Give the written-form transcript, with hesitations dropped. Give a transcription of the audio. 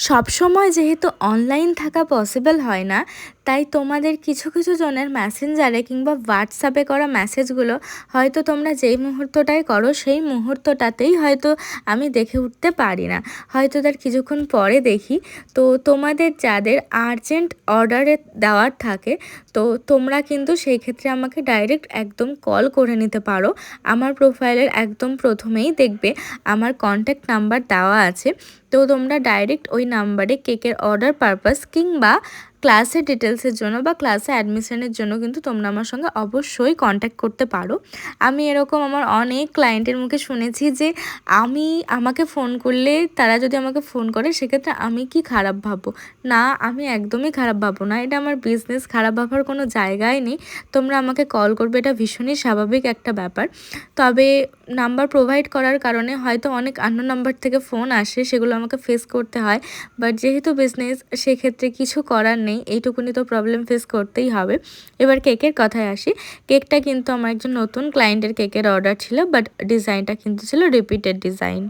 সবসময় যেহেতু অনলাইন থাকা পসিবল হয় না, তাই তোমাদের কিছু কিছু জনের মেসেঞ্জারে কিংবা হোয়াটসঅ্যাপে করা মেসেজগুলো হয়তো তোমরা যেই মুহূর্তটায় করো সেই মুহূর্তটাতেই হয়তো আমি দেখে উঠতে পারি না, হয়তো তার কিছুক্ষণ পরে দেখি। তো তোমাদের যাদের আর্জেন্ট অর্ডারে দেওয়ার থাকে, তো তোমরা কিন্তু সেই ক্ষেত্রে আমাকে ডাইরেক্ট একদম কল করে নিতে পারো। আমার প্রোফাইলের একদম প্রথমেই দেখবে আমার কন্ট্যাক্ট নাম্বার দেওয়া আছে। তো তোমরা ডাইরেক্ট ওই নাম্বারে কেকের অর্ডার পারপাস কিংবা ক্লাসের ডিটেলসের জন্য বা ক্লাসে অ্যাডমিশনের জন্য কিন্তু তোমরা আমার সঙ্গে অবশ্যই কন্ট্যাক্ট করতে পারো। আমি এরকম আমার অনেক ক্লায়েন্টের মুখে শুনেছি যে আমাকে ফোন করলে, তারা যদি আমাকে ফোন করে সেক্ষেত্রে আমি কি খারাপ ভাববো। না, আমি একদমই খারাপ ভাববো না, এটা আমার বিজনেস, খারাপ ভাবার কোনো জায়গায় নেই। তোমরা আমাকে কল করবে, এটা ভীষণই স্বাভাবিক একটা ব্যাপার। তবে নাম্বার প্রোভাইড করার কারণে হয়তো অনেক আননোন নাম্বার থেকে ফোন আসে, সেগুলো আমাকে ফেস করতে হয়। বাট যেহেতু বিজনেস, সেক্ষেত্রে কিছু করার নেই, এইটুকুনি তো প্রবলেম ফেস করতেই হবে। এবার কেকের কথায় আসি। কেকটা কিন্তু আমার একজন নতুন ক্লায়েন্টের কেকের অর্ডার ছিল, বাট ডিজাইনটা কিন্তু ছিল রিপিটেড ডিজাইন।